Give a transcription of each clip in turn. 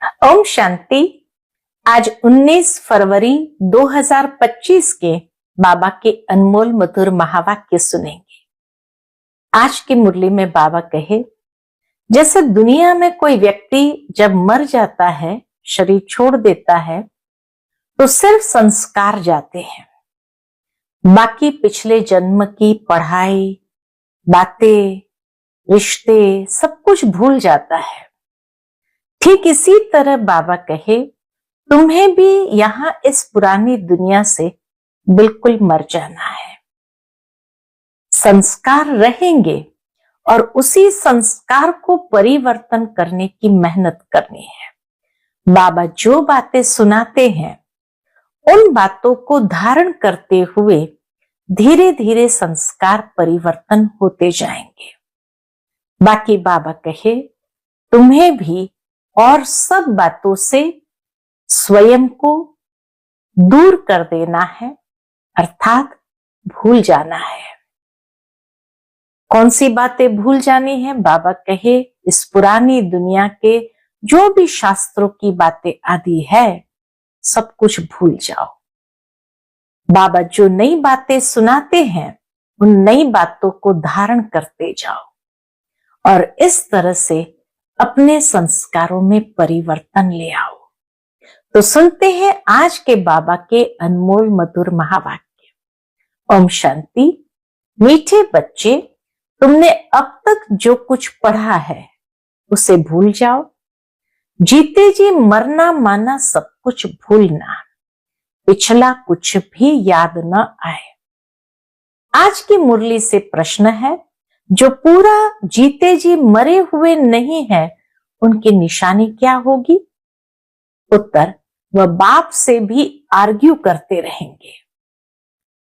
ओम शांति। आज 19 फरवरी 2025 के बाबा के अनमोल मधुर महावाक्य सुनेंगे। आज की मुरली में बाबा कहे, जैसे दुनिया में कोई व्यक्ति जब मर जाता है, शरीर छोड़ देता है, तो सिर्फ संस्कार जाते हैं, बाकी पिछले जन्म की पढ़ाई, बातें, रिश्ते सब कुछ भूल जाता है। ठीक इसी तरह बाबा कहे, तुम्हें भी यहां इस पुरानी दुनिया से बिल्कुल मर जाना है। संस्कार रहेंगे और उसी संस्कार को परिवर्तन करने की मेहनत करनी है। बाबा जो बातें सुनाते हैं, उन बातों को धारण करते हुए धीरे धीरे संस्कार परिवर्तन होते जाएंगे। बाकी बाबा कहे, तुम्हें भी और सब बातों से स्वयं को दूर कर देना है, अर्थात भूल जाना है। कौन सी बातें भूल जानी है? बाबा कहे, इस पुरानी दुनिया के जो भी शास्त्रों की बातें आदि है, सब कुछ भूल जाओ। बाबा जो नई बातें सुनाते हैं, उन नई बातों को धारण करते जाओ और इस तरह से अपने संस्कारों में परिवर्तन ले आओ। तो सुनते हैं आज के बाबा के अनमोल मधुर महावाक्य। ओम शांति। मीठे बच्चे, तुमने अब तक जो कुछ पढ़ा है उसे भूल जाओ। जीते जी मरना माना सब कुछ भूलना, पिछला कुछ भी याद न आए। आज की मुरली से प्रश्न है, जो पूरा जीते जी मरे हुए नहीं है, उनकी निशानी क्या होगी? उत्तर, वह बाप से भी आर्ग्यू करते रहेंगे,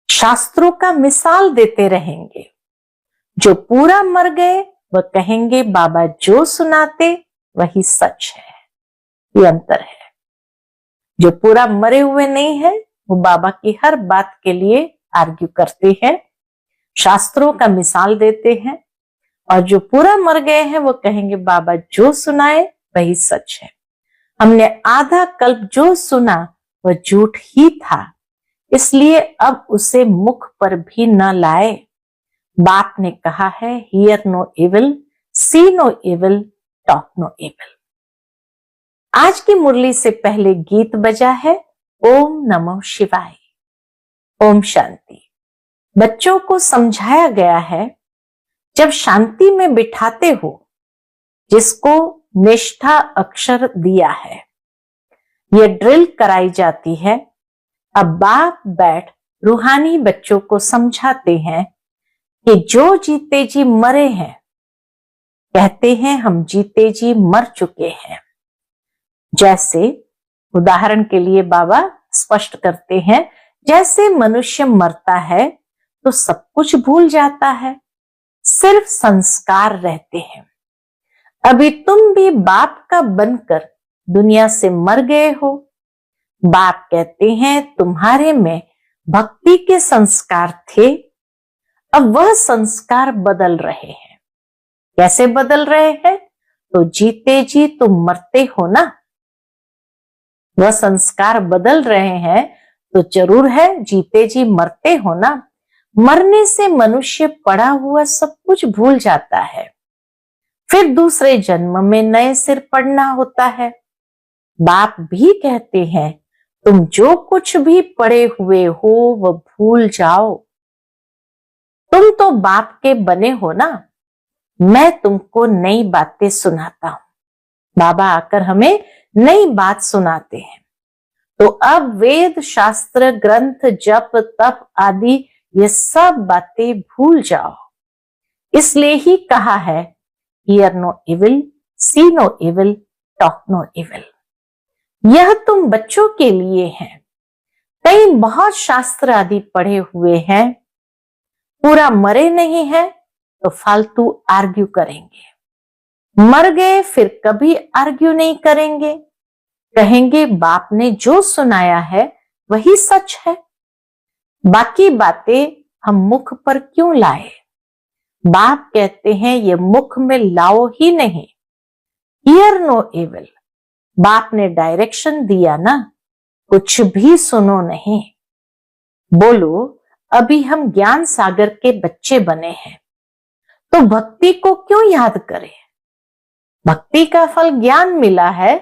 शास्त्रों का मिसाल देते रहेंगे। जो पूरा मर गए वह कहेंगे बाबा जो सुनाते वही सच है। ये अंतर है। जो पूरा मरे हुए नहीं है, वो बाबा की हर बात के लिए आर्ग्यू करते हैं, शास्त्रों का मिसाल देते हैं, और जो पूरा मर गए हैं वो कहेंगे बाबा जो सुनाए वही सच है। हमने आधा कल्प जो सुना वह झूठ ही था, इसलिए अब उसे मुख पर भी न लाए। बाप ने कहा है, hear no evil, see no evil, talk no evil. आज की मुरली से पहले गीत बजा है, ओम नमो शिवाय। ओम शांति। बच्चों को समझाया गया है, जब शांति में बिठाते हो, जिसको निष्ठा अक्षर दिया है, यह ड्रिल कराई जाती है। अब बाप बैठ रूहानी बच्चों को समझाते हैं कि जो जीते जी मरे हैं, कहते हैं हम जीते जी मर चुके हैं। जैसे उदाहरण के लिए बाबा स्पष्ट करते हैं, जैसे मनुष्य मरता है तो सब कुछ भूल जाता है, सिर्फ संस्कार रहते हैं। अभी तुम भी बाप का बनकर दुनिया से मर गए हो। बाप कहते हैं तुम्हारे में भक्ति के संस्कार थे, अब वह संस्कार बदल रहे हैं। कैसे बदल रहे हैं? तो जीते जी तुम मरते हो ना, वह संस्कार बदल रहे हैं तो जरूर है जीते जी मरते हो ना। मरने से मनुष्य पड़ा हुआ सब कुछ भूल जाता है, फिर दूसरे जन्म में नए सिर पड़ना होता है। बाप भी कहते हैं तुम जो कुछ भी पड़े हुए हो वह भूल जाओ। तुम तो बाप के बने हो ना, मैं तुमको नई बातें सुनाता हूं। बाबा आकर हमें नई बात सुनाते हैं। तो अब वेद, शास्त्र, ग्रंथ, जप, तप आदि ये सब बातें भूल जाओ। इसलिए ही कहा है, hear no evil, see no evil, talk no evil. यह तुम बच्चों के लिए है। कई बहुत शास्त्र आदि पढ़े हुए हैं, पूरा मरे नहीं है तो फालतू आर्ग्यू करेंगे। मर गए फिर कभी आर्ग्यू नहीं करेंगे, कहेंगे बाप ने जो सुनाया है वही सच है, बाकी बातें हम मुख पर क्यों लाए? बाप कहते हैं ये मुख में लाओ ही नहीं। हियर नो इविल, बाप ने डायरेक्शन दिया ना, कुछ भी सुनो नहीं। बोलो अभी हम ज्ञान सागर के बच्चे बने हैं, तो भक्ति को क्यों याद करें? भक्ति का फल ज्ञान मिला है,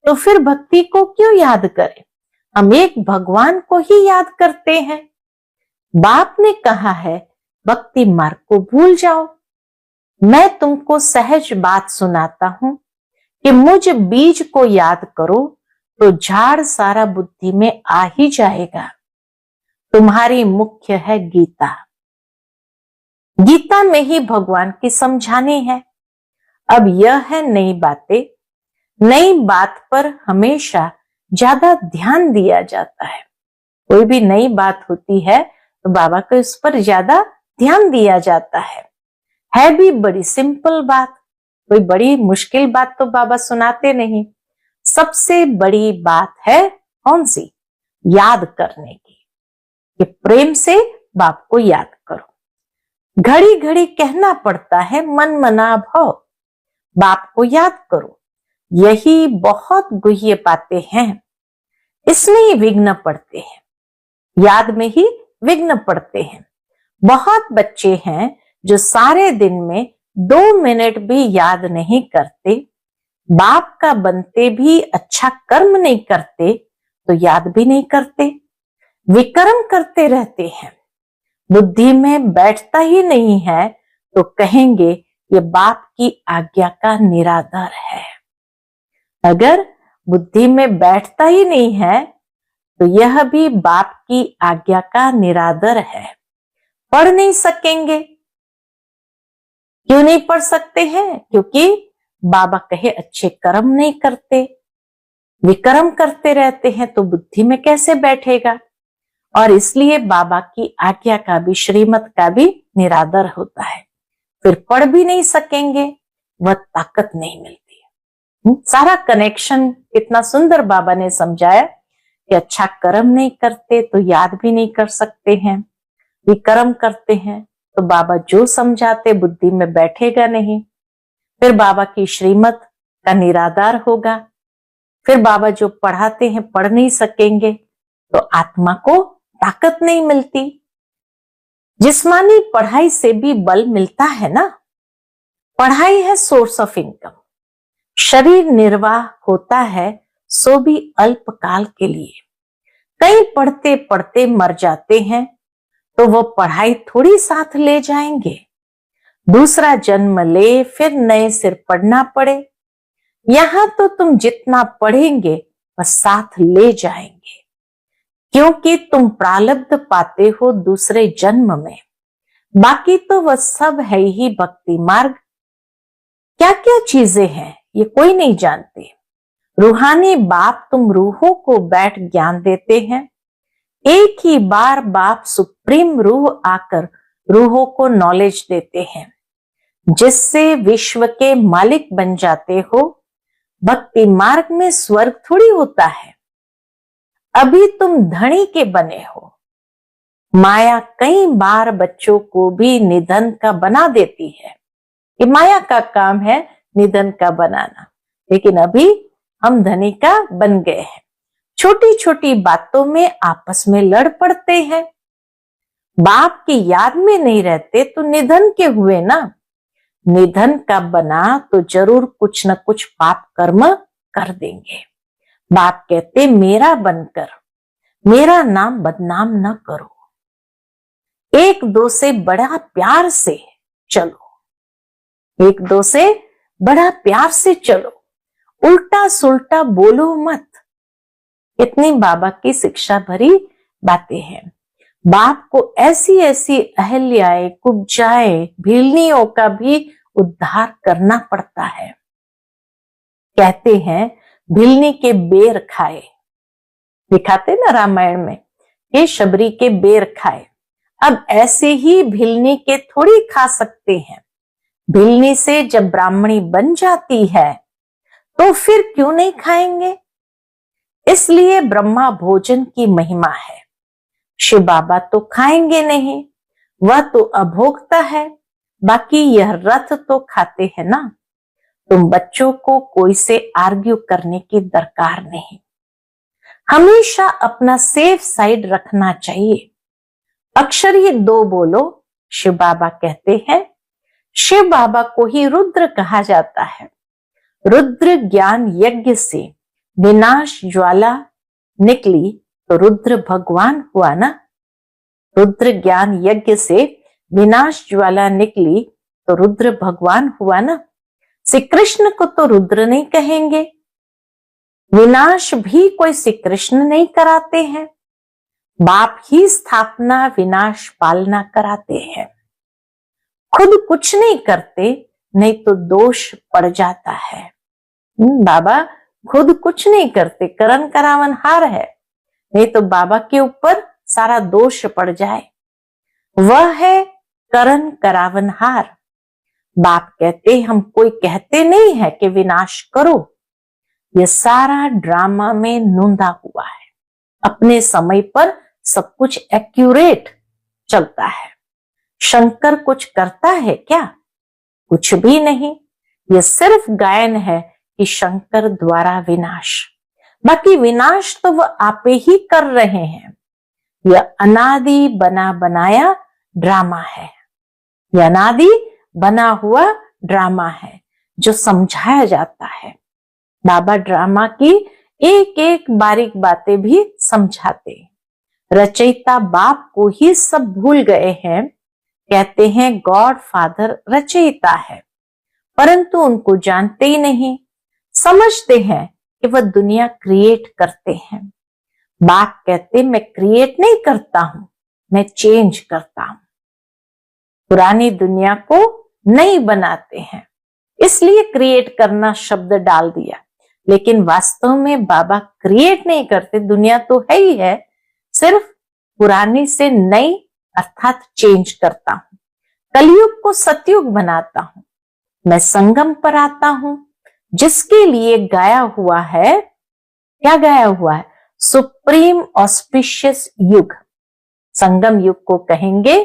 तो फिर भक्ति को क्यों याद करें? हम एक भगवान को ही याद करते हैं। बाप ने कहा है भक्ति मार्ग को भूल जाओ। मैं तुमको सहज बात सुनाता हूं कि मुझ बीज को याद करो तो झाड़ सारा बुद्धि में आ ही जाएगा। तुम्हारी मुख्य है गीता। गीता में ही भगवान की समझानी है। अब यह है नई बातें। नई बात पर हमेशा ज्यादा ध्यान दिया जाता है। कोई भी नई बात होती है तो बाबा को इस पर ज्यादा ध्यान दिया जाता है भी बड़ी सिंपल बात। कोई बड़ी मुश्किल बात तो बाबा सुनाते नहीं। सबसे बड़ी बात है कौन सी? याद करने की, कि प्रेम से बाप को याद करो। घड़ी घड़ी कहना पड़ता है मन मना भव, बाप को याद करो। यही बहुत गुह्य बातें हैं, इसमें ही विघ्न पड़ते हैं, याद में ही विघ्न पड़ते हैं। बहुत बच्चे हैं जो सारे दिन में 2 मिनट भी याद नहीं करते, बाप का बनते भी अच्छा कर्म नहीं करते तो याद भी नहीं करते, विकर्म करते रहते हैं। बुद्धि में बैठता ही नहीं है तो कहेंगे ये बाप की आज्ञा का निरादर है। अगर बुद्धि में बैठता ही नहीं है तो यह भी बाप की आज्ञा का निरादर है। पढ़ नहीं सकेंगे। क्यों नहीं पढ़ सकते हैं? क्योंकि बाबा कहे अच्छे कर्म नहीं करते, विकर्म करते रहते हैं, तो बुद्धि में कैसे बैठेगा? और इसलिए बाबा की आज्ञा का भी, श्रीमत का भी निरादर होता है। फिर पढ़ भी नहीं सकेंगे, वह ताकत नहीं मिलती। सारा कनेक्शन कितना सुंदर बाबा ने समझाया कि अच्छा कर्म नहीं करते तो याद भी नहीं कर सकते हैं, विकर्म करते हैं तो बाबा जो समझाते बुद्धि में बैठेगा नहीं, फिर बाबा की श्रीमत का निरादार होगा। फिर बाबा जो पढ़ाते हैं पढ़ नहीं सकेंगे तो आत्मा को ताकत नहीं मिलती। जिस्मानी पढ़ाई से भी बल मिलता है ना। पढ़ाई है सोर्स ऑफ इनकम, शरीर निर्वाह होता है सो भी अल्पकाल के लिए। कई पढ़ते पढ़ते मर जाते हैं तो वो पढ़ाई थोड़ी साथ ले जाएंगे। दूसरा जन्म ले फिर नए सिर पढ़ना पड़े। यहां तो तुम जितना पढ़ेंगे वह साथ ले जाएंगे, क्योंकि तुम प्रारब्ध पाते हो दूसरे जन्म में। बाकी तो वह सब है ही भक्ति मार्ग। क्या क्या चीजें हैं ये कोई नहीं जानते। रूहानी बाप तुम रूहों को बैठ ज्ञान देते हैं। एक ही बार बाप सुप्रीम रूह आकर रूहों को नॉलेज देते हैं, जिससे विश्व के मालिक बन जाते हो। भक्ति मार्ग में स्वर्ग थोड़ी होता है। अभी तुम धनी के बने हो। माया कई बार बच्चों को भी निधन का बना देती है। ये माया का काम है निधन का बनाना, लेकिन अभी हम धनी का बन गए हैं। छोटी छोटी बातों में आपस में लड़ पड़ते हैं। बाप की याद में नहीं रहते तो निधन के हुए ना। निधन का बना तो जरूर कुछ न कुछ पाप कर्म कर देंगे। बाप कहते मेरा बनकर मेरा नाम बदनाम न करो। एक दो से बड़ा प्यार से चलो, एक दो से बड़ा प्यार से चलो, उल्टा सुल्टा बोलो मत। इतनी बाबा की शिक्षा भरी बातें हैं। बाप को ऐसी ऐसी अहल्याएं, कुब्जाएं, भीलनियों का भी उद्धार करना पड़ता है। कहते हैं भीलनी के बेर खाए, दिखाते ना रामायण में, ये शबरी के बेर खाए। अब ऐसे ही भिलनी के थोड़ी खा सकते हैं। भिलनी से जब ब्राह्मणी बन जाती है तो फिर क्यों नहीं खाएंगे? इसलिए ब्रह्मा भोजन की महिमा है। शिव बाबा तो खाएंगे नहीं, वह तो अभोक्ता है। बाकी यह रथ तो खाते हैं ना। तुम बच्चों को कोई से आर्ग्यू करने की दरकार नहीं। हमेशा अपना सेफ साइड रखना चाहिए। अक्षर ही 2 बोलो, शिव बाबा कहते हैं। शिव बाबा को ही रुद्र कहा जाता है। रुद्र ज्ञान यज्ञ से विनाश ज्वाला निकली तो रुद्र भगवान हुआ ना। रुद्र ज्ञान यज्ञ से विनाश ज्वाला निकली तो रुद्र भगवान हुआ ना। श्री कृष्ण को तो रुद्र नहीं कहेंगे। विनाश भी कोई श्री कृष्ण नहीं कराते हैं। बाप ही स्थापना विनाश पालना कराते हैं। खुद कुछ नहीं करते, नहीं तो दोष पड़ जाता है। बाबा खुद कुछ नहीं करते, करण करावनहार है, नहीं तो बाबा के ऊपर सारा दोष पड़ जाए। वह है करण करावनहार। बाप कहते हम कोई कहते नहीं है कि विनाश करो। यह सारा ड्रामा में नूंदा हुआ है। अपने समय पर सब कुछ एक्यूरेट चलता है। शंकर कुछ करता है क्या? कुछ भी नहीं। यह सिर्फ गायन है कि शंकर द्वारा विनाश। बाकी विनाश तो वह आपे ही कर रहे हैं। यह अनादि बना बनाया ड्रामा है। यह अनादि बना हुआ ड्रामा है जो समझाया जाता है। बाबा ड्रामा की एक एक बारीक बातें भी समझाते हैं। रचयिता बाप को ही सब भूल गए हैं। कहते हैं गॉड फादर रचयिता है, परंतु उनको जानते ही नहीं। समझते हैं कि वह दुनिया क्रिएट करते हैं। बाप कहते मैं क्रिएट नहीं करता हूं, मैं चेंज करता हूं। पुरानी दुनिया को नहीं बनाते हैं, इसलिए क्रिएट करना शब्द डाल दिया। लेकिन वास्तव में बाबा क्रिएट नहीं करते। दुनिया तो है ही है, सिर्फ पुरानी से नई अर्थात चेंज करता हूं। कलयुग को सतयुग बनाता हूं। मैं संगम पर आता हूं, जिसके लिए गाया हुआ है। क्या गाया हुआ है? सुप्रीम ऑस्पिशियस युग। संगम युग को कहेंगे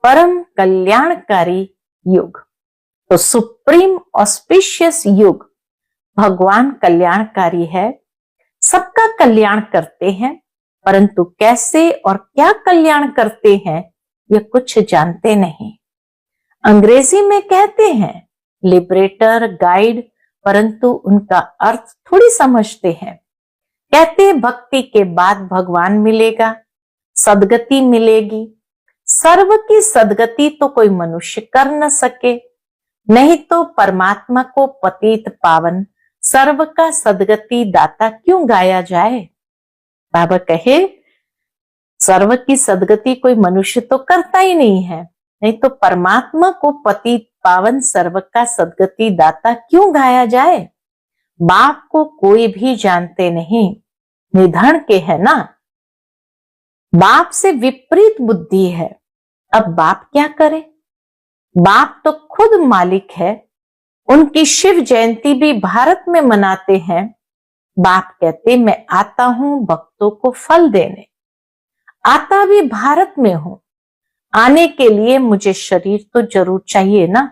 परम कल्याणकारी युग। तो सुप्रीम ऑस्पिशियस युग, भगवान कल्याणकारी है, सबका कल्याण करते हैं, परंतु कैसे और क्या कल्याण करते हैं ये कुछ जानते नहीं। अंग्रेजी में कहते हैं लिबरेटर, गाइड, परंतु उनका अर्थ थोड़ी समझते हैं। कहते हैं भक्ति के बाद भगवान मिलेगा, सदगति मिलेगी। सर्व की सदगति तो कोई मनुष्य कर न सके, नहीं तो परमात्मा को पतित पावन सर्व का सदगति दाता क्यों गाया जाए। बाबा कहे सर्व की सदगति कोई मनुष्य तो करता ही नहीं है, नहीं तो परमात्मा को पतित पावन सर्व का सदगति दाता क्यों गाया जाए। बाप को कोई भी जानते नहीं, निधन के है ना। बाप से विपरीत बुद्धि है। अब बाप क्या करे? बाप तो खुद मालिक है। उनकी शिव जयंती भी भारत में मनाते हैं। बाप कहते मैं आता हूं भक्तों को फल देने। आता भी भारत में हूं। आने के लिए मुझे शरीर तो जरूर चाहिए ना।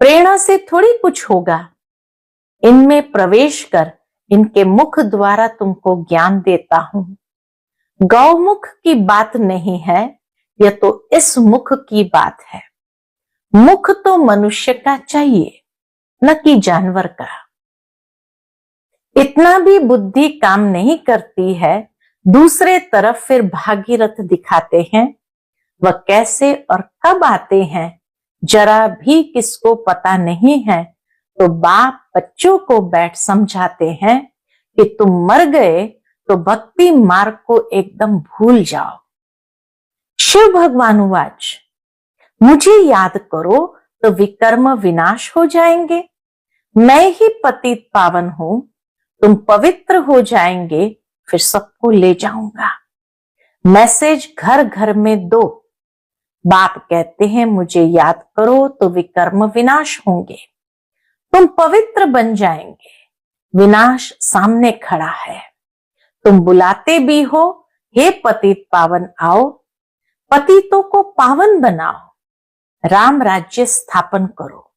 प्रेरणा से थोड़ी कुछ होगा। इनमें प्रवेश कर इनके मुख द्वारा तुमको ज्ञान देता हूं। गौमुख की बात नहीं है, यह तो इस मुख की बात है। मुख तो मनुष्य का चाहिए, न कि जानवर का। इतना भी बुद्धि काम नहीं करती है। दूसरे तरफ फिर भागीरथ दिखाते हैं। वह कैसे और कब आते हैं जरा भी किसको पता नहीं है। तो बाप बच्चों को बैठ समझाते हैं कि तुम मर गए तो भक्ति मार्ग को एकदम भूल जाओ। शिव भगवान वाच, मुझे याद करो तो विकर्म विनाश हो जाएंगे। मैं ही पतित पावन हूं, तुम पवित्र हो जाएंगे, फिर सबको ले जाऊंगा। मैसेज घर घर में दो। बाप कहते हैं मुझे याद करो तो विकर्म विनाश होंगे, तुम पवित्र बन जाएंगे। विनाश सामने खड़ा है। तुम बुलाते भी हो, हे पतित पावन आओ, पतितों को पावन बनाओ, राम राज्य स्थापन करो।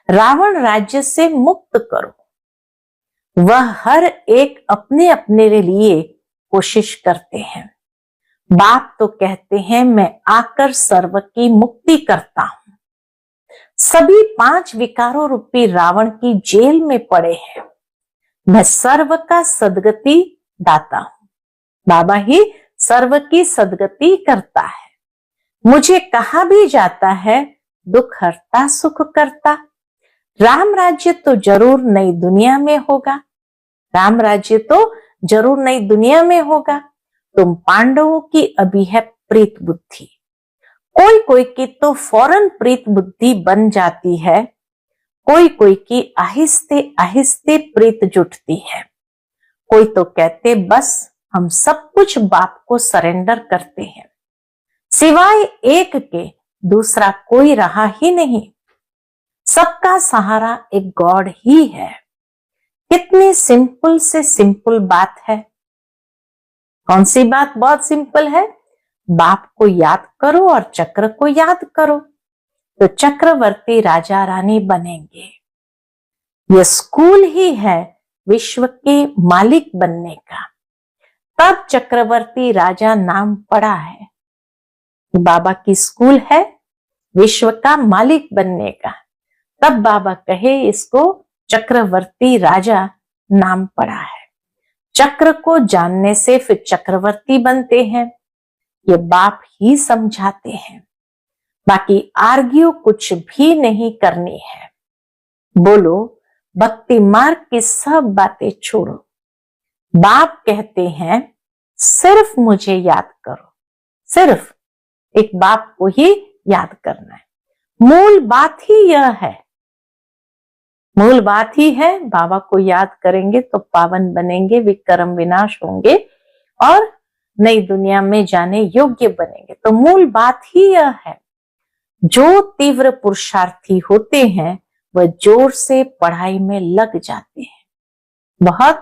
रावण राज्य से मुक्त करो। वह हर एक अपने अपने लिए कोशिश करते हैं। बाप तो कहते हैं मैं आकर सर्व की मुक्ति करता हूं। सभी 5 विकारों रूपी रावण की जेल में पड़े हैं। मैं सर्व का सदगति दाता हूं। बाबा ही सर्व की सदगति करता है। मुझे कहा भी जाता है दुख हरता सुख करता। राम राज्य तो जरूर नई दुनिया में होगा। राम राज्य तो जरूर नई दुनिया में होगा। तुम पांडवों की अभी है प्रीत बुद्धि। कोई कोई की तो फौरन प्रीत बुद्धि बन जाती है, कोई कोई की आहिस्ते आहिस्ते प्रीत जुटती है। कोई तो कहते बस हम सब कुछ बाप को सरेंडर करते हैं, सिवाय एक के दूसरा कोई रहा ही नहीं। सबका सहारा एक गॉड ही है। कितनी सिंपल से सिंपल बात है। कौन सी बात बहुत सिंपल है? बाप को याद करो और चक्र को याद करो तो चक्रवर्ती राजा रानी बनेंगे। यह स्कूल ही है विश्व के मालिक बनने का। तब चक्रवर्ती राजा नाम पड़ा है। बाबा की स्कूल है विश्व का मालिक बनने का। तब बाबा कहे इसको चक्रवर्ती राजा नाम पड़ा है। चक्र को जानने से फिर चक्रवर्ती बनते हैं। ये बाप ही समझाते हैं। बाकी आर्ग्यू कुछ भी नहीं करनी है। बोलो भक्ति मार्ग की सब बातें छोड़ो। बाप कहते हैं सिर्फ मुझे याद करो। सिर्फ एक बाप को ही याद करना है। मूल बात ही यह है। मूल बात ही है बाबा को याद करेंगे तो पावन बनेंगे, विक्रम विनाश होंगे और नई दुनिया में जाने योग्य बनेंगे। तो मूल बात ही यह है। जो तीव्र पुरुषार्थी होते हैं वह जोर से पढ़ाई में लग जाते हैं। बहुत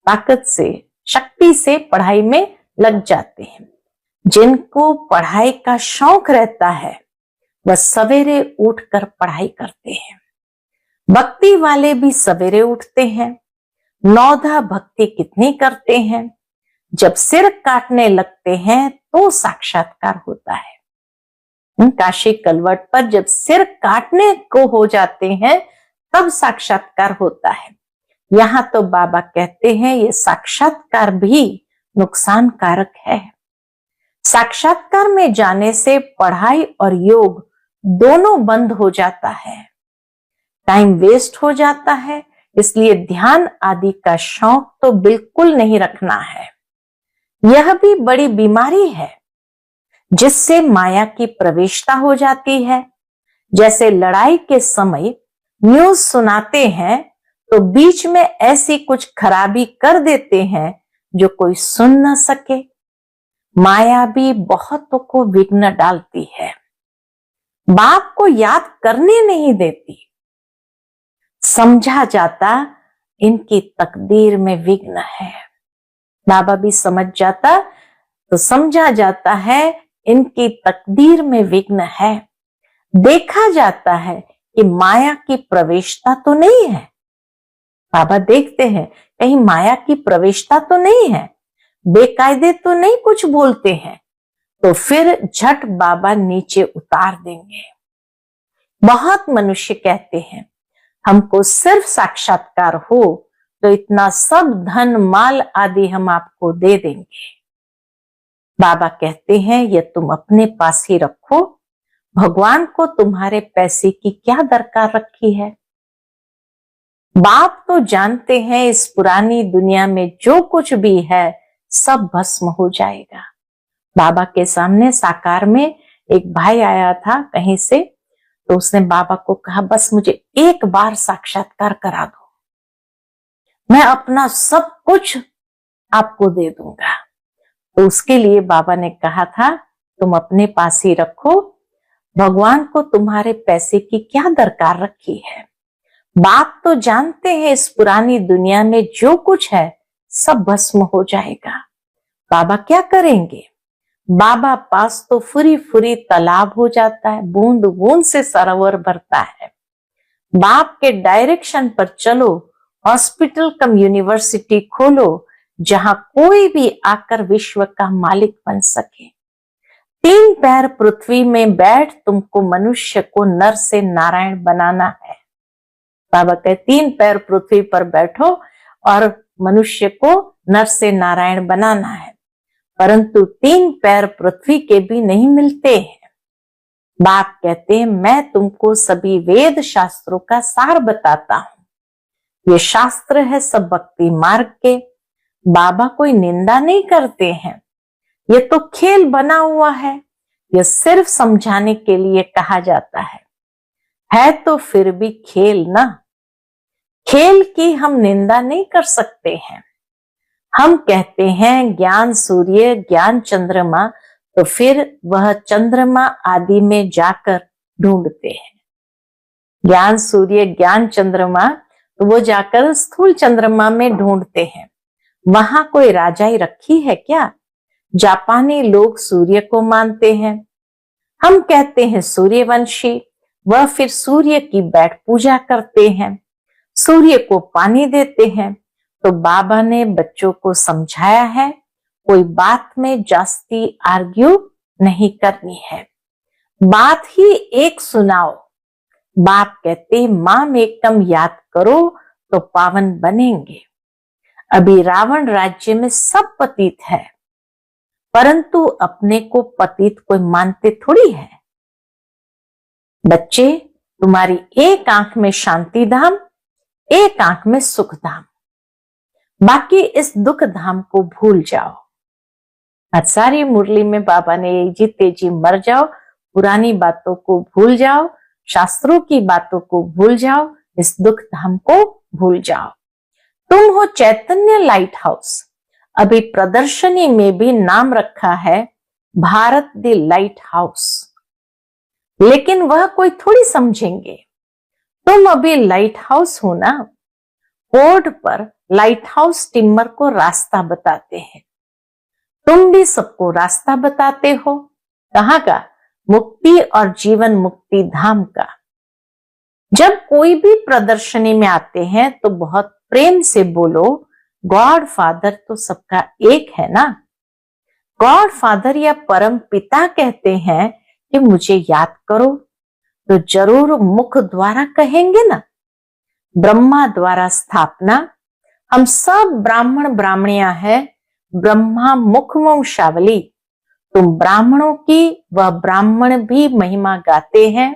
ताकत से, शक्ति से पढ़ाई में लग जाते हैं। जिनको पढ़ाई का शौक रहता है वह सवेरे उठकर पढ़ाई करते हैं। भक्ति वाले भी सवेरे उठते हैं। नौधा भक्ति कितनी करते हैं। जब सिर काटने लगते हैं तो साक्षात्कार होता है। काशी कलवट पर जब सिर काटने को हो जाते हैं तब साक्षात्कार होता है। यहाँ तो बाबा कहते हैं ये साक्षात्कार भी नुकसानकारक है। साक्षात्कार में जाने से पढ़ाई और योग दोनों बंद हो जाता है। टाइम वेस्ट हो जाता है। इसलिए ध्यान आदि का शौक तो बिल्कुल नहीं रखना है। यह भी बड़ी बीमारी है जिससे माया की प्रवेशता हो जाती है। जैसे लड़ाई के समय न्यूज सुनाते हैं तो बीच में ऐसी कुछ खराबी कर देते हैं जो कोई सुन न सके। माया भी बहुतों को विघ्न डालती है। बाप को याद करने नहीं देती। समझा जाता इनकी तकदीर में विघ्न है। बाबा भी समझ जाता तो समझा जाता है इनकी तकदीर में विघ्न है। देखा जाता है कि माया की प्रवेशता तो नहीं है। बाबा देखते हैं कहीं माया की प्रवेशता तो नहीं है, बेकायदे तो नहीं कुछ बोलते हैं, तो फिर झट बाबा नीचे उतार देंगे। बहुत मनुष्य कहते हैं हमको सिर्फ साक्षात्कार हो तो इतना सब धन माल आदि हम आपको दे देंगे। बाबा कहते हैं ये तुम अपने पास ही रखो। भगवान को तुम्हारे पैसे की क्या दरकार रखी है। बाप तो जानते हैं इस पुरानी दुनिया में जो कुछ भी है सब भस्म हो जाएगा। बाबा के सामने साकार में एक भाई आया था कहीं से, तो उसने बाबा को कहा बस मुझे एक बार साक्षात्कार करा दो, मैं अपना सब कुछ आपको दे दूंगा। तो उसके लिए बाबा ने कहा था तुम अपने पास ही रखो। भगवान को तुम्हारे पैसे की क्या दरकार रखी है। बाप तो जानते हैं इस पुरानी दुनिया में जो कुछ है सब भस्म हो जाएगा। बाबा क्या करेंगे। बाबा पास तो फुरी फुरी तालाब हो जाता है, बूंद बूंद से सरोवर भरता है। बाप के डायरेक्शन पर चलो, हॉस्पिटल कम यूनिवर्सिटी खोलो, जहां कोई भी आकर विश्व का मालिक बन सके। 3 पैर पृथ्वी में बैठ तुमको मनुष्य को नर से नारायण बनाना है। बाबा कहते 3 पैर पृथ्वी पर बैठो और मनुष्य को नर से नारायण बनाना है, परंतु 3 पैर पृथ्वी के भी नहीं मिलते हैं। बाप कहते हैं मैं तुमको सभी वेद शास्त्रों का सार बताता हूं। ये शास्त्र है सब भक्ति मार्ग के। बाबा कोई निंदा नहीं करते हैं, ये तो खेल बना हुआ है, ये सिर्फ समझाने के लिए कहा जाता है तो फिर भी खेल ना। खेल की हम निंदा नहीं कर सकते हैं। हम कहते हैं ज्ञान सूर्य ज्ञान चंद्रमा, तो फिर वह चंद्रमा आदि में जाकर ढूंढते हैं। ज्ञान सूर्य ज्ञान चंद्रमा, तो वो जाकर स्थूल चंद्रमा में ढूंढते हैं। वहां कोई राजाई रखी है क्या? जापानी लोग सूर्य को मानते हैं, हम कहते हैं सूर्यवंशी। वह फिर सूर्य की बैठ पूजा करते हैं, सूर्य को पानी देते हैं। तो बाबा ने बच्चों को समझाया है कोई बात में जास्ती आर्ग्यू नहीं करनी है, बात ही एक सुनाओ। बाप कहते माम एकम याद करो तो पावन बनेंगे। अभी रावण राज्य में सब पतित है, परंतु अपने को पतित कोई मानते थोड़ी है। बच्चे, तुम्हारी एक आंख में शांति धाम, एक आंख में सुख धाम, बाकी इस दुख धाम को भूल जाओ। आज सारी मुरली में बाबा ने जीते जी मर जाओ, पुरानी बातों को भूल जाओ, शास्त्रों की बातों को भूल जाओ, इस दुख धाम को भूल जाओ। तुम हो चैतन्य लाइट हाउस। अभी प्रदर्शनी में भी नाम रखा है भारत द लाइट हाउस, लेकिन वह कोई थोड़ी समझेंगे। तुम अभी लाइट हाउस हो ना। बोर्ड पर लाइट हाउस टिम्बर को रास्ता बताते हैं, तुम भी सबको रास्ता बताते हो। कहाँ का? मुक्ति और जीवन मुक्ति धाम का। जब कोई भी प्रदर्शनी में आते हैं तो बहुत प्रेम से बोलो गॉड फादर तो सबका एक है ना। गॉड फादर या परम पिता कहते हैं कि मुझे याद करो, तो जरूर मुख द्वारा कहेंगे ना। ब्रह्मा द्वारा स्थापना, हम सब ब्राह्मण ब्राह्मणियां हैं, ब्रह्मा मुख वंशावली। तुम ब्राह्मणों की वह ब्राह्मण भी महिमा गाते हैं,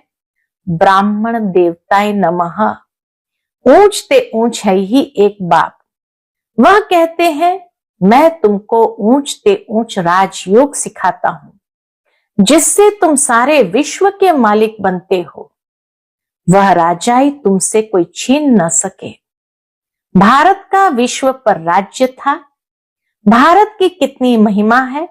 ब्राह्मण देवताए नमः। ऊंचते ऊंच है ही एक बाप। वह कहते हैं मैं तुमको ऊंचते ऊंच राजयोग सिखाता हूं, जिससे तुम सारे विश्व के मालिक बनते हो। वह राजाई तुमसे कोई छीन न सके। भारत का विश्व पर राज्य था। भारत की कितनी महिमा है,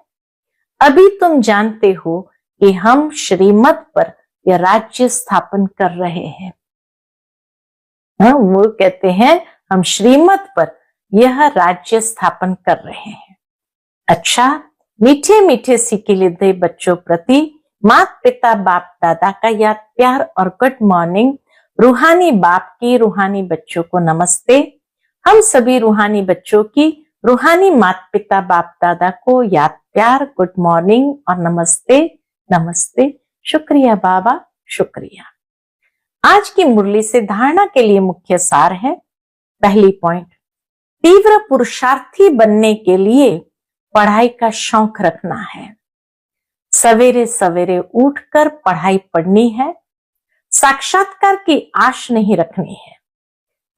अभी तुम जानते हो कि हम श्रीमत पर यह राज्य स्थापन कर रहे हैं। वो कहते हैं हम श्रीमत पर यह राज्य स्थापन कर रहे हैं। अच्छा, मीठे मीठे सिकिलिदे बच्चों प्रति माता पिता बाप दादा का याद प्यार और गुड मॉर्निंग। रूहानी बाप की रूहानी बच्चों को नमस्ते। हम सभी रूहानी बच्चों की रूहानी माता पिता बाप दादा को याद प्यार गुड मॉर्निंग और नमस्ते नमस्ते। शुक्रिया बाबा, शुक्रिया। आज की मुरली से धारणा के लिए मुख्य सार है। पहली पॉइंट, तीव्र पुरुषार्थी बनने के लिए पढ़ाई का शौक रखना है। सवेरे सवेरे उठकर पढ़ाई पढ़नी है। साक्षात्कार की आश नहीं रखनी है,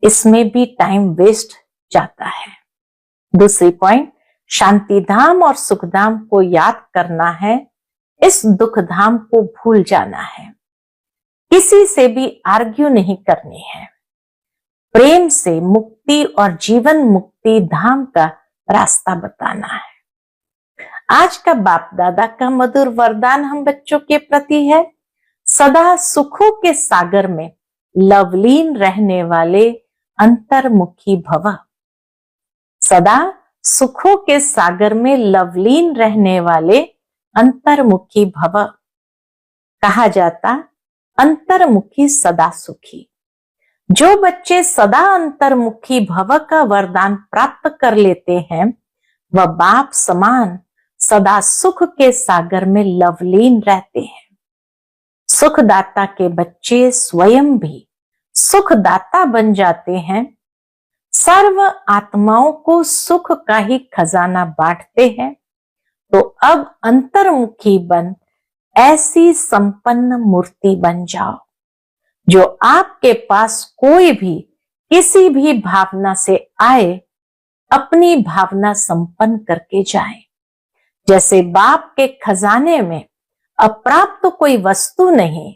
इसमें भी टाइम वेस्ट जाता है। दूसरी पॉइंट, शांति धाम और सुख धाम को याद करना है, इस दुख धाम को भूल जाना है। किसी से भी आर्ग्यू नहीं करनी है। प्रेम से मुक्ति और जीवन मुक्ति धाम का रास्ता बताना है। आज का बाप दादा का मधुर वरदान हम बच्चों के प्रति है, सदा सुखों के सागर में लवलीन रहने वाले अंतर्मुखी भव। सदा सुखों के सागर में लवलीन रहने वाले अंतर्मुखी भव। कहा जाता अंतर्मुखी सदा सुखी। जो बच्चे सदा अंतर्मुखी भव का वरदान प्राप्त कर लेते हैं, वह बाप समान सदा सुख के सागर में लवलीन रहते हैं। सुखदाता के बच्चे स्वयं भी सुखदाता बन जाते हैं। सर्व आत्माओं को सुख का ही खजाना बांटते हैं। तो अब अंतर्मुखी बन ऐसी संपन्न मूर्ति बन जाओ जो आपके पास कोई भी किसी भी भावना से आए, अपनी भावना संपन्न करके जाए। जैसे बाप के खजाने में अप्राप्त तो कोई वस्तु नहीं,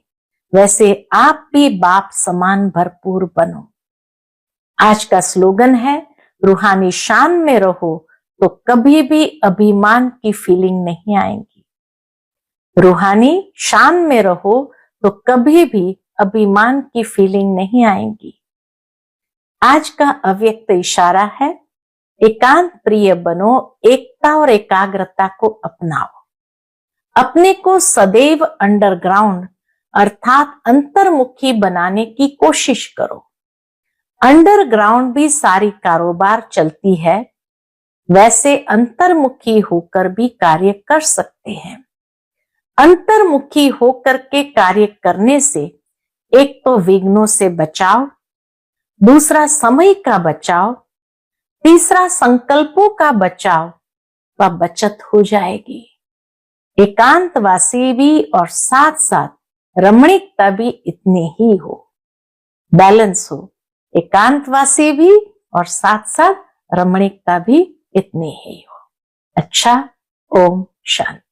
वैसे आप भी बाप समान भरपूर बनो। आज का स्लोगन है, रूहानी शान में रहो तो कभी भी अभिमान की फीलिंग नहीं आएगी। रूहानी शान में रहो तो कभी भी अभिमान की फीलिंग नहीं आएगी। आज का अव्यक्त इशारा है, एकांत प्रिय बनो, एकता और एकाग्रता को अपनाओ। अपने को सदैव अंडरग्राउंड अर्थात अंतर्मुखी बनाने की कोशिश करो। अंडरग्राउंड भी सारी कारोबार चलती है, वैसे अंतर्मुखी होकर भी कार्य कर सकते हैं। अंतर्मुखी होकर के कार्य करने से एक तो विघ्नों से बचाव, दूसरा समय का बचाव, तीसरा संकल्पों का बचाव व बचत हो जाएगी। एकांतवासी भी और साथ साथ रमणीकता भी इतनी ही हो, बैलेंस हो। एकांतवासी भी और साथ साथ रमणीकता भी इतनी ही हो। अच्छा, ओम शांति।